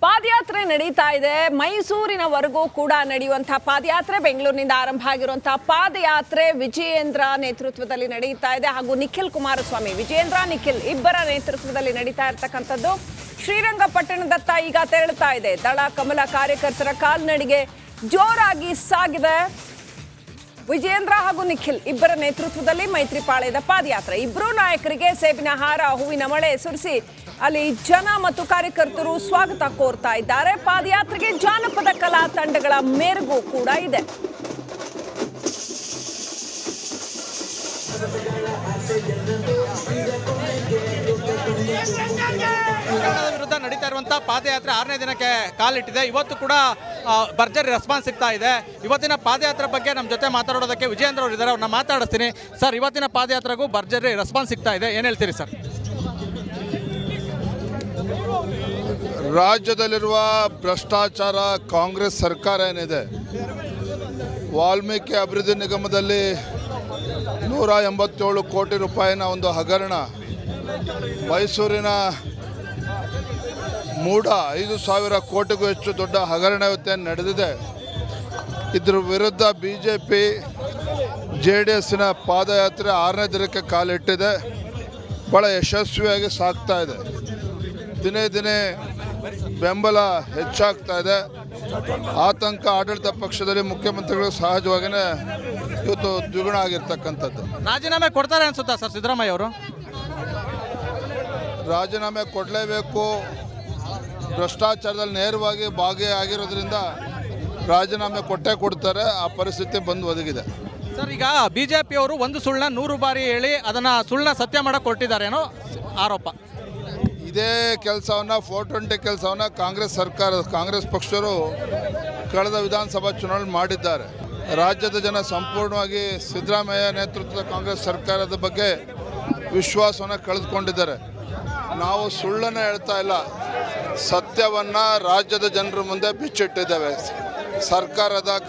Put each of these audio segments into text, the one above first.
ಪಾದಯಾತ್ರೆ ನಡೀತಾ ಇದೆ. ಮೈಸೂರಿನವರೆಗೂ ಕೂಡ ನಡೆಯುವಂತಹ ಪಾದಯಾತ್ರೆ, ಬೆಂಗಳೂರಿನಿಂದ ಆರಂಭ ಆಗಿರುವಂತಹ ಪಾದಯಾತ್ರೆ ವಿಜಯೇಂದ್ರ ನೇತೃತ್ವದಲ್ಲಿ ನಡೀತಾ ಇದೆ. ಹಾಗೂ ನಿಖಿಲ್ ಕುಮಾರಸ್ವಾಮಿ, ವಿಜಯೇಂದ್ರ ನಿಖಿಲ್ ಇಬ್ಬರ ನೇತೃತ್ವದಲ್ಲಿ ನಡೀತಾ ಇರತಕ್ಕಂಥದ್ದು. ಶ್ರೀರಂಗಪಟ್ಟಣದತ್ತ ಈಗ ತೆರಳುತ್ತಾ ಇದೆ. ದಳ ಕಮಲ ಕಾರ್ಯಕರ್ತರ ಕಾಲ್ನಡಿಗೆ ಜೋರಾಗಿ ಸಾಗಿದೆ. ವಿಜಯೇಂದ್ರ ಹಾಗೂ ನಿಖಿಲ್ ಇಬ್ಬರ ನೇತೃತ್ವದಲ್ಲಿ ಮೈತ್ರಿಪಾಳ್ಯದ ಪಾದಯಾತ್ರೆ. ಇಬ್ಬರೂ ನಾಯಕರಿಗೆ ಸೇಬಿನ ಹಾರ, ಹೂವಿನ ಮಳೆ ಸುರಿಸಿ ಅಲ್ಲಿ ಜನ ಮತ್ತು ಕಾರ್ಯಕರ್ತರು ಸ್ವಾಗತ ಕೋರ್ತಾ ಇದ್ದಾರೆ. ಪಾದಯಾತ್ರೆಗೆ ಜಾನಪದ ಕಲಾ ತಂಡಗಳ ಮೆರುಗು ಕೂಡ ಇದೆ. ವಿರುದ್ಧ ನಡೀತಾ ಇರುವಂತಹ ಪಾದಯಾತ್ರೆ 6ನೇ ದಿನಕ್ಕೆ ಕಾಲಿಟ್ಟಿದೆ. ಇವತ್ತು ಕೂಡ ಭರ್ಜರಿ ರೆಸ್ಪಾನ್ಸ್ ಸಿಗ್ತಾ ಇದೆ. ಇವತ್ತಿನ ಪಾದಯಾತ್ರೆ ಬಗ್ಗೆ ನಮ್ಮ ಜೊತೆ ಮಾತಾಡೋದಕ್ಕೆ ವಿಜಯೇಂದ್ರ ಅವರು ಇದ್ದಾರೆ, ಅವ್ರನ್ನ ಮಾತಾಡಿಸ್ತೀನಿ. ಸರ್, ಇವತ್ತಿನ ಪಾದಯಾತ್ರೆಗೂ ಭರ್ಜರಿ ರೆಸ್ಪಾನ್ಸ್ ಸಿಗ್ತಾ ಇದೆ, ಏನು ಹೇಳ್ತೀರಿ ಸರ್? ರಾಜ್ಯದಲ್ಲಿರುವ ಭ್ರಷ್ಟಾಚಾರ ಕಾಂಗ್ರೆಸ್ ಸರ್ಕಾರ ಏನಿದೆ, ವಾಲ್ಮೀಕಿ ಅಭಿವೃದ್ಧಿ ನಿಗಮದಲ್ಲಿ 187 ಕೋಟಿ ರೂಪಾಯಿನ ಒಂದು ಹಗರಣ, ಮೈಸೂರಿನ ಮೂಢ 5,000 ಕೋಟಿಗೂ ಹೆಚ್ಚು ದೊಡ್ಡ ಹಗರಣ ಇವತ್ತೇನು ನಡೆದಿದೆ. ಇದ್ರ ವಿರುದ್ಧ BJP JDSನ ಪಾದಯಾತ್ರೆ 6ನೇ ದಿನಕ್ಕೆ ಕಾಲಿಟ್ಟಿದೆ. ಭಾಳ ಯಶಸ್ವಿಯಾಗಿ ಸಾಗ್ತಾ ಇದೆ. ದಿನೇ ದಿನೇ ಬೆಂಬಲ ಹೆಚ್ಚಾಗ್ತಾ ಇದೆ. ಆತಂಕ ಆಡಳಿತ ಪಕ್ಷದಲ್ಲಿ ಮುಖ್ಯಮಂತ್ರಿಗಳು ಸಹಜವಾಗಿಯೇ ಇವತ್ತು ದ್ವಿಗುಣ ಆಗಿರ್ತಕ್ಕಂಥದ್ದು. ರಾಜೀನಾಮೆ ಕೊಡ್ತಾರೆ ಅನ್ಸುತ್ತಾ ಸರ್ ಸಿದ್ದರಾಮಯ್ಯ ಅವರು? ರಾಜೀನಾಮೆ ಕೊಡಲೇಬೇಕು. ಭ್ರಷ್ಟಾಚಾರದಲ್ಲಿ ನೇರವಾಗಿ ಭಾಗಿಯಾಗಿರೋದ್ರಿಂದ ರಾಜೀನಾಮೆ ಕೊಟ್ಟೇ ಕೊಡ್ತಾರೆ. ಆ ಪರಿಸ್ಥಿತಿ ಬಂದು ಒದಗಿದೆ. ಸರ್, ಈಗ BJP ಅವರು ಒಂದು ಸುಳ್ಳನ್ನ 100 ಬಾರಿ ಹೇಳಿ ಅದನ್ನು ಸುಳ್ಳನ್ನ ಸತ್ಯ ಮಾಡಕ್ಕೆ ಕೊಟ್ಟಿದ್ದಾರೆ ಅನ್ನೋ ಆರೋಪ. ಇದೇ ಕೆಲಸವನ್ನು 420 ಕೆಲಸವನ್ನು ಕಾಂಗ್ರೆಸ್ ಪಕ್ಷರು ಕಳೆದ ವಿಧಾನಸಭಾ ಚುನಾವಣೆ ಮಾಡಿದ್ದಾರೆ. ರಾಜ್ಯದ ಜನ ಸಂಪೂರ್ಣವಾಗಿ ಸಿದ್ದರಾಮಯ್ಯ ನೇತೃತ್ವದ ಕಾಂಗ್ರೆಸ್ ಸರ್ಕಾರದ ಬಗ್ಗೆ ವಿಶ್ವಾಸವನ್ನು ಕಳೆದುಕೊಂಡಿದ್ದಾರೆ. ನಾವು ಸುಳ್ಳನ್ನು ಹೇಳ್ತಾ ಇಲ್ಲ, ಸತ್ಯವನ್ನು ರಾಜ್ಯದ ಜನರ ಮುಂದೆ ಬಿಚ್ಚಿಟ್ಟಿದ್ದೇವೆ.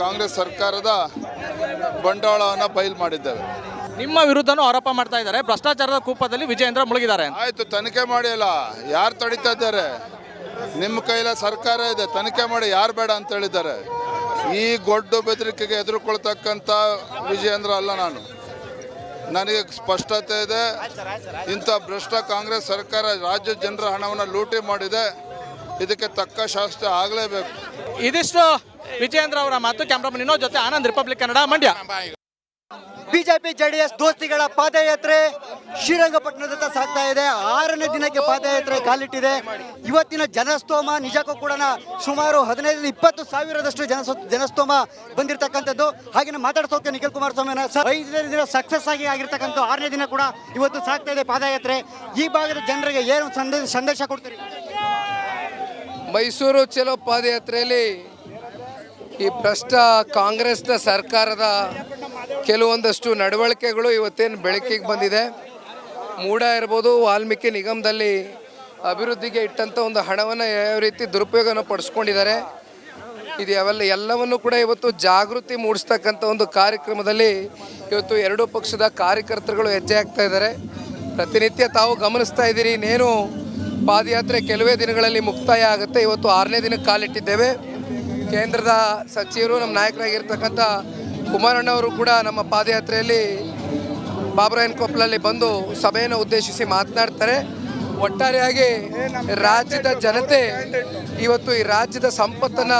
ಕಾಂಗ್ರೆಸ್ ಸರ್ಕಾರದ ಬಂಡವಾಳವನ್ನು ಬಯಲು ಮಾಡಿದ್ದೇವೆ. ನಿಮ್ಮ ವಿರುದ್ಧನೂ ಆರೋಪ ಮಾಡ್ತಾ ಇದ್ದಾರೆ, ಭ್ರಷ್ಟಾಚಾರದ ಕೂಪದಲ್ಲಿ ವಿಜಯೇಂದ್ರ ಮುಳುಗಿದ್ದಾರೆ. ಆಯಿತು, ತನಿಖೆ ಮಾಡಿಲ್ಲ. ಯಾರು ತಡೀತಾ ಇದ್ದಾರೆ? ನಿಮ್ಮ ಕೈಲ ಸರ್ಕಾರ ಇದೆ, ತನಿಖೆ ಮಾಡಿ. ಯಾರು ಬೇಡ ಅಂತ ಹೇಳಿದ್ದಾರೆ? ಈ ಗೊಡ್ಡು ಬೆದರಿಕೆಗೆ ಎದುರುಕೊಳ್ತಕ್ಕಂಥ ವಿಜಯೇಂದ್ರ ಅಲ್ಲ ನಾನು. ನನಗೆ ಸ್ಪಷ್ಟತೆ ಇದೆ. ಇಂಥ ಭ್ರಷ್ಟ ಕಾಂಗ್ರೆಸ್ ಸರ್ಕಾರ ರಾಜ್ಯ ಜನರ ಹಣವನ್ನು ಲೂಟಿ ಮಾಡಿದೆ. ಇದಕ್ಕೆ ತಕ್ಕ ಶಾಸ್ತಿ ಆಗಲೇಬೇಕು. ಇದಿಷ್ಟು ವಿಜಯೇಂದ್ರ ಅವರ ಮಾತು. ಕ್ಯಾಮ್ರಾಮನ್ ವಿನೋದ್ ಜೊತೆ Anand, republic Kannada, Mandya. BJP JDS ದೋಸ್ತಿಗಳ ಪಾದಯಾತ್ರೆ ಶ್ರೀರಂಗಪಟ್ಟಣದತ್ತ ಸಾಗ್ತಾ ಇದೆ. 6ನೇ ದಿನಕ್ಕೆ ಪಾದಯಾತ್ರೆ ಕಾಲಿಟ್ಟಿದೆ. ಇವತ್ತಿನ ಜನಸ್ತೋಮ ನಿಜಕ್ಕೂ ಕೂಡ ಸುಮಾರು 15-20 ಸಾವಿರದಷ್ಟು ಜನಸ್ತೋಮ ಬಂದಿರತಕ್ಕಂಥದ್ದು. ಹಾಗೆ ಮಾತಾಡ್ಸೋಕೆ ನಿಖಿಲ್ ಕುಮಾರಸ್ವಾಮಿ 5ನೇ ದಿನ ಸಕ್ಸಸ್ ಆಗಿರ್ತಕ್ಕಂಥ 6ನೇ ದಿನ ಕೂಡ ಇವತ್ತು ಸಾಗ್ತಾ ಇದೆ ಪಾದಯಾತ್ರೆ. ಈ ಭಾಗದ ಜನರಿಗೆ ಏನು ಸಂದೇಶ ಕೊಡ್ತೀರಿ? ಮೈಸೂರು ಚಲೋ ಪಾದಯಾತ್ರೆಯಲ್ಲಿ ಈ ಭ್ರಷ್ಟ ಕಾಂಗ್ರೆಸ್ನ ಸರ್ಕಾರದ ಕೆಲವೊಂದಷ್ಟು ನಡವಳಿಕೆಗಳು ಇವತ್ತೇನು ಬೆಳಕಿಗೆ ಬಂದಿದೆ. ಮೂಢ ಇರ್ಬೋದು, ವಾಲ್ಮೀಕಿ ನಿಗಮದಲ್ಲಿ ಅಭಿವೃದ್ಧಿಗೆ ಇಟ್ಟಂಥ ಒಂದು ಹಣವನ್ನು ಯಾವ ರೀತಿ ದುರುಪಯೋಗನ ಪಡಿಸ್ಕೊಂಡಿದ್ದಾರೆ, ಇದು ಎಲ್ಲವನ್ನು ಕೂಡ ಇವತ್ತು ಜಾಗೃತಿ ಮೂಡಿಸ್ತಕ್ಕಂಥ ಒಂದು ಕಾರ್ಯಕ್ರಮದಲ್ಲಿ ಇವತ್ತು ಎರಡೂ ಪಕ್ಷದ ಕಾರ್ಯಕರ್ತರುಗಳು ಹೆಜ್ಜೆ ಹಾಕ್ತಾ ಇದ್ದಾರೆ. ಪ್ರತಿನಿತ್ಯ ತಾವು ಗಮನಿಸ್ತಾ ಇದ್ದೀರಿ, ಇನ್ನೇನು ಪಾದಯಾತ್ರೆ ಕೆಲವೇ ದಿನಗಳಲ್ಲಿ ಮುಕ್ತಾಯ ಆಗುತ್ತೆ. ಇವತ್ತು 6ನೇ ದಿನಕ್ಕೆ ಕಾಲಿಟ್ಟಿದ್ದೇವೆ. ಕೇಂದ್ರದ ಸಚಿವರು, ನಮ್ಮ ನಾಯಕರಾಗಿರ್ತಕ್ಕಂಥ ಕುಮಾರಣ್ಣವರು ಕೂಡ ನಮ್ಮ ಪಾದಯಾತ್ರೆಯಲ್ಲಿ ಬಾಬುರಾಯನ ಕೊಪ್ಪಲಲ್ಲಿ ಬಂದು ಸಭೆಯನ್ನು ಉದ್ದೇಶಿಸಿ ಮಾತನಾಡ್ತಾರೆ. ಒಟ್ಟಾರೆಯಾಗಿ ರಾಜ್ಯದ ಜನತೆ ಇವತ್ತು ಈ ರಾಜ್ಯದ ಸಂಪತ್ತನ್ನು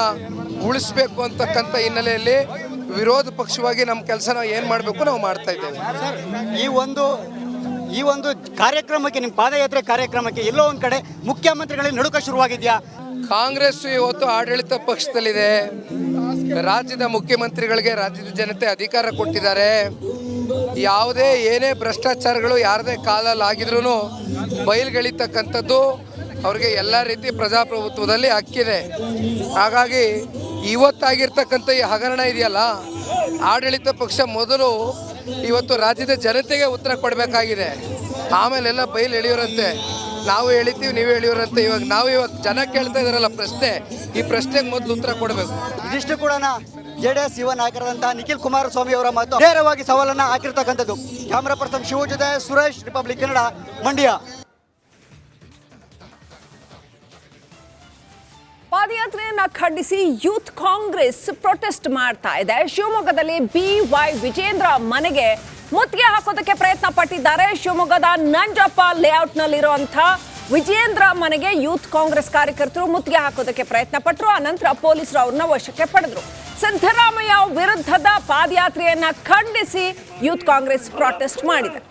ಉಳಿಸಬೇಕು ಅಂತಕ್ಕಂಥ ಹಿನ್ನೆಲೆಯಲ್ಲಿ ವಿರೋಧ ಪಕ್ಷವಾಗಿ ನಮ್ಮ ಕೆಲಸ ನಾವು ಏನು ಮಾಡಬೇಕು ನಾವು ಮಾಡ್ತಾ ಇದ್ದೇವೆ. ಈ ಒಂದು ಕಾರ್ಯಕ್ರಮಕ್ಕೆ, ನಿಮ್ಮ ಪಾದಯಾತ್ರೆ ಕಾರ್ಯಕ್ರಮಕ್ಕೆ ಎಲ್ಲೋ ಒಂದು ಕಡೆ ಮುಖ್ಯಮಂತ್ರಿಗಳಿಗೆ ನಡುಕ ಶುರುವಾಗಿದೆಯಾ? ಕಾಂಗ್ರೆಸ್ ಇವತ್ತು ಆಡಳಿತ ಪಕ್ಷದಲ್ಲಿದೆ. ರಾಜ್ಯದ ಮುಖ್ಯಮಂತ್ರಿಗಳಿಗೆ ರಾಜ್ಯದ ಜನತೆ ಅಧಿಕಾರ ಕೊಟ್ಟಿದ್ದಾರೆ. ಯಾವುದೇ ಏನೇ ಭ್ರಷ್ಟಾಚಾರಗಳು ಯಾರದೇ ಕಾಲಲ್ಲಿ ಆಗಿದ್ರೂ ಬಯಲ್ಗೆಳಿತಕ್ಕಂಥದ್ದು ಅವ್ರಿಗೆ ಎಲ್ಲ ರೀತಿ ಪ್ರಜಾಪ್ರಭುತ್ವದಲ್ಲಿ ಹಕ್ಕಿದೆ. ಹಾಗಾಗಿ ಇವತ್ತಾಗಿರ್ತಕ್ಕಂಥ ಈ ಹಗರಣ ಇದೆಯಲ್ಲ, ಆಡಳಿತ ಪಕ್ಷ ಮೊದಲು ಇವತ್ತು ರಾಜ್ಯದ ಜನತೆಗೆ ಉತ್ತರ ಕೊಡಬೇಕಾಗಿದೆ. ಆಮೇಲೆಲ್ಲ ಬಯಲು ಎಳೆಯೋರಂತೆ, ನಾವು ಹೇಳಿದ್ದೀವಿ ನೀವು ಹೇಳಿವ್ರಂತೆ. ಇವಾಗ ಜನ ಕೇಳ್ತಾ ಇದಾರಲ್ಲ ಪ್ರಶ್ನೆ, ಈ ಪ್ರಶ್ನೆಗೆ ಮೊದಲು ಉತ್ತರ ಕೊಡಬೇಕು. ಇದಿಷ್ಟು ಕೂಡ JDS ಯುವ ನಾಯಕರಾದಂತಹ ನಿಖಿಲ್ ಕುಮಾರಸ್ವಾಮಿ ಅವರ ಮಾತು ನೇರವಾಗಿ ಸವಾಲನ್ನು ಹಾಕಿರ್ತಕ್ಕಂಥದ್ದು. ಕ್ಯಾಮರಾ ಪರ್ಸನ್ ಶಿವ ಜೊತೆ ಸುರೇಶ್, ರಿಪಬ್ಲಿಕ್ ಕನ್ನಡ, ಮಂಡ್ಯ. ಪಾದಯಾತ್ರೆಯನ್ನ ಖಂಡಿಸಿ ಯೂತ್ ಕಾಂಗ್ರೆಸ್ ಪ್ರೊಟೆಸ್ಟ್ ಮಾಡ್ತಾ ಇದೆ. ಶಿವಮೊಗ್ಗದಲ್ಲಿ BY ವಿಜೇಂದ್ರ ಮನೆಗೆ ಮುತ್ತಿಗೆ ಹಾಕೋದಕ್ಕೆ ಪ್ರಯತ್ನ ಪಟ್ಟಿದ್ದಾರೆ. ಶಿವಮೊಗ್ಗದ ನಂಜಪ್ಪ ಲೇಔಟ್ನಲ್ಲಿರುವಂತಹ ವಿಜೇಂದ್ರ ಮನೆಗೆ ಯೂತ್ ಕಾಂಗ್ರೆಸ್ ಕಾರ್ಯಕರ್ತರು ಮುತ್ತಿಗೆ ಹಾಕೋದಕ್ಕೆ ಪ್ರಯತ್ನ ಪಟ್ಟರು. ಅನಂತರ ಪೊಲೀಸರು ಅವ್ರನ್ನ ವಶಕ್ಕೆ ಪಡೆದ್ರು. ಸಿದ್ದರಾಮಯ್ಯ ವಿರುದ್ಧದ ಪಾದಯಾತ್ರೆಯನ್ನ ಖಂಡಿಸಿ ಯೂತ್ ಕಾಂಗ್ರೆಸ್ ಪ್ರೊಟೆಸ್ಟ್ ಮಾಡಿದೆ.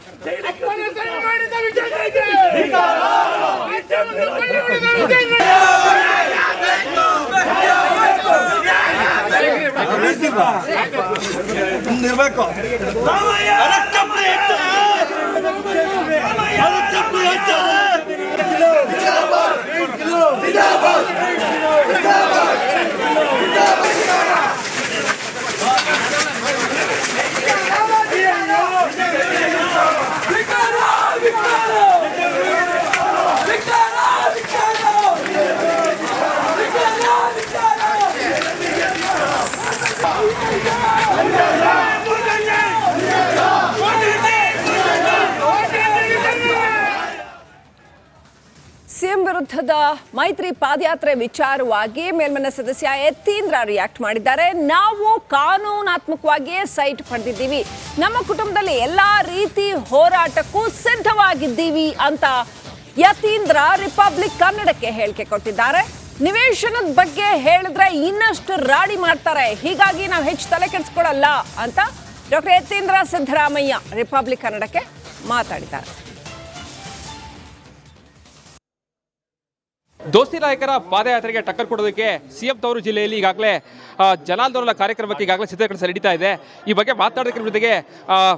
ಸಿಎಂ ವಿರುದ್ಧದ ಮೈತ್ರಿ ಪಾದಯಾತ್ರೆ ವಿಚಾರವಾಗಿ ಮೇಲ್ಮನೆ ಸದಸ್ಯ ಯತೀಂದ್ರ ರಿಯಾಕ್ಟ್ ಮಾಡಿದ್ದಾರೆ. ನಾವು ಕಾನೂನಾತ್ಮಕವಾಗಿಯೇ ಸೈಟ್ ಪಡೆದಿದ್ದೀವಿ, ನಮ್ಮ ಕುಟುಂಬದಲ್ಲಿ ಎಲ್ಲಾ ರೀತಿ ಹೋರಾಟಕ್ಕೂ ಸಿದ್ಧವಾಗಿದ್ದೀವಿ ಅಂತ ಯತೀಂದ್ರ ರಿಪಬ್ಲಿಕ್ ಕನ್ನಡಕ್ಕೆ ಹೇಳಿಕೆ ಕೊಟ್ಟಿದ್ದಾರೆ. ನಿವೇಶನದ ಬಗ್ಗೆ ಹೇಳಿದ್ರೆ ಇನ್ನಷ್ಟು ರಾಡಿ ಮಾಡ್ತಾರೆ, ಹೀಗಾಗಿ ನಾವು ಹೆಚ್ಚು ತಲೆ ಕೆಡಿಸ್ಕೊಳ್ಳಲ್ಲ ಅಂತ ಡಾಕ್ಟರ್ ಯತೀಂದ್ರ ಸಿದ್ದರಾಮಯ್ಯ ರಿಪಬ್ಲಿಕ್ ಕನ್ನಡಕ್ಕೆ ಮಾತಾಡಿದ್ದಾರೆ. ದೋಸ್ತಿ ನಾಯಕರ ಪಾದಯಾತ್ರೆಗೆ ಟಕ್ಕರ್ ಕೊಡೋದಕ್ಕೆ ಸಿಎಂ ತವರು ಜಿಲ್ಲೆಯಲ್ಲಿ ಈಗಾಗಲೇ ಜನಾಂದೋಲನ ಕಾರ್ಯಕ್ರಮಕ್ಕೆ ಈಗಾಗಲೇ ಸಿದ್ಧತೆ ನಡೀತಾ ಇದೆ. ಈ ಬಗ್ಗೆ ಮಾತನಾಡೋದಕ್ಕೆ ಜೊತೆಗೆ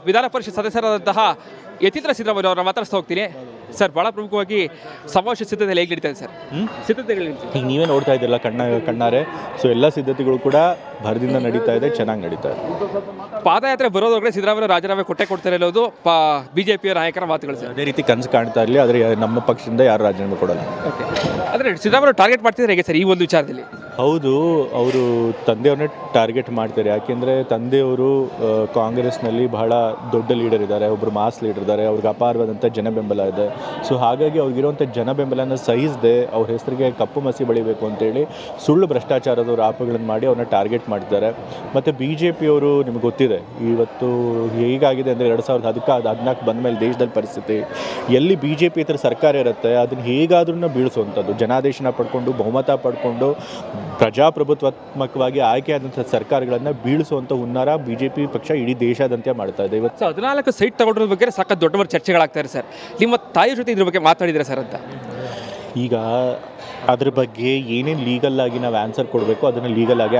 ವಿಧಾನ ಪರಿಷತ್ ಸದಸ್ಯರಾದಂತಹ ಯತೀಂದ್ರ ಸಿದ್ದರಾಮಯ್ಯ ಅವರನ್ನ ಮಾತಾಡಿಸ್ತಾ ಹೋಗ್ತೀನಿ. ಸರ್, ಭಾಳ ಪ್ರಮುಖವಾಗಿ ಸಮಾವೇಶ ಸಿದ್ಧತೆ ಹೇಗೆ ನಡೀತಾ ಇದೆ ಸರ್? ಸಿದ್ಧತೆಗಳು ಈಗ ನೀವೇ ನೋಡ್ತಾ ಇದ್ದಿಲ್ಲ ಕಣ್ಣಾರೆ. ಸೊ ಎಲ್ಲ ಸಿದ್ಧತೆಗಳು ಕೂಡ ಭರದಿಂದ ನಡೀತಾ ಇದೆ, ಚೆನ್ನಾಗಿ ನಡೀತಾ ಇದೆ. ಪಾದಯಾತ್ರೆ ಬರೋದ್ರೊಳಗೆ ಸಿದ್ದರಾಮಯ್ಯ ರಾಜೀನಾಮೆ ಕೊಡ್ತಾರೆ ಅನ್ನೋದು ಬಿಜೆಪಿಯ ನಾಯಕರ ಮಾತುಗಳು ಸರ್. ಅದೇ ರೀತಿ ಕನಸು ಕಾಣ್ತಾ ಇರಲಿ, ಆದರೆ ನಮ್ಮ ಪಕ್ಷದಿಂದ ಯಾರು ರಾಜೀನಾಮೆ ಕೊಡಲ್ಲ. ಆದರೆ ಸಿದ್ದರಾಮಯ್ಯ ಟಾರ್ಗೆಟ್ ಮಾಡ್ತಿದ್ದಾರೆ ಹೇಗೆ ಸರ್ ಈ ಒಂದು ವಿಚಾರದಲ್ಲಿ? ಹೌದು, ಅವರು ತಂದೆಯವ್ರನ್ನೇ ಟಾರ್ಗೆಟ್ ಮಾಡ್ತಾರೆ. ಯಾಕೆಂದರೆ ತಂದೆಯವರು ಕಾಂಗ್ರೆಸ್ನಲ್ಲಿ ಬಹಳ ದೊಡ್ಡ ಲೀಡರ್ ಇದ್ದಾರೆ, ಒಬ್ಬರು ಮಾಸ್ ಲೀಡರ್ ಇದ್ದಾರೆ, ಅವ್ರಿಗೆ ಅಪಾರವಾದಂಥ ಜನ ಬೆಂಬಲ ಇದೆ. ಸೊ ಹಾಗಾಗಿ ಅವ್ರಿಗಿರುವಂಥ ಜನ ಬೆಂಬಲನ ಸಹಿಸದೆ ಅವ್ರ ಹೆಸರಿಗೆ ಕಪ್ಪು ಮಸಿ ಬಳಿಬೇಕು ಅಂತೇಳಿ ಸುಳ್ಳು ಭ್ರಷ್ಟಾಚಾರದ ಆರೋಪಗಳನ್ನು ಮಾಡಿ ಅವ್ರನ್ನ ಟಾರ್ಗೆಟ್ ಮಾಡ್ತಿದ್ದಾರೆ. ಮತ್ತು BJPಯವರು ನಿಮ್ಗೆ ಗೊತ್ತಿದೆ ಇವತ್ತು ಹೇಗಾಗಿದೆ ಅಂದರೆ 2014 ಬಂದ ಮೇಲೆ ದೇಶದಲ್ಲಿ ಪರಿಸ್ಥಿತಿ ಎಲ್ಲಿ BJP ಇತರ ಸರ್ಕಾರ ಇರುತ್ತೆ ಅದನ್ನು ಹೇಗಾದ್ರೂ ಬೀಳಿಸುವಂಥದ್ದು, ಜನಾದೇಶನ ಪಡ್ಕೊಂಡು ಬಹುಮತ ಪಡ್ಕೊಂಡು ಪ್ರಜಾಪ್ರಭುತ್ವಾತ್ಮಕವಾಗಿ ಆಯ್ಕೆಯಾದಂಥ ಸರ್ಕಾರಗಳನ್ನು ಬೀಳಿಸುವಂಥ ಹುನ್ನಾರ BJP ಪಕ್ಷ ಇಡೀ ದೇಶಾದ್ಯಂತ ಮಾಡ್ತಾ ಇದೆ. ಇವತ್ತು 14 ಸೈಟ್ ತಗೊಂಡ್ರ ಬಗ್ಗೆ ಸಾಕಷ್ಟು ದೊಡ್ಡ ಚರ್ಚೆಗಳಾಗ್ತಾರೆ ಸರ್. ನಿಮ್ಮ ತಾಯಿ ಜೊತೆ ಇದ್ರ ಬಗ್ಗೆ ಮಾತಾಡಿದ್ರೆ ಸರ್ ಅಂತ? ಈಗ ಅದ್ರ ಬಗ್ಗೆ ಏನೇನು ಲೀಗಲ್ ಆಗಿ ನಾವು ಆನ್ಸರ್ ಕೊಡಬೇಕು ಅದನ್ನು ಲೀಗಲ್ ಆಗಿ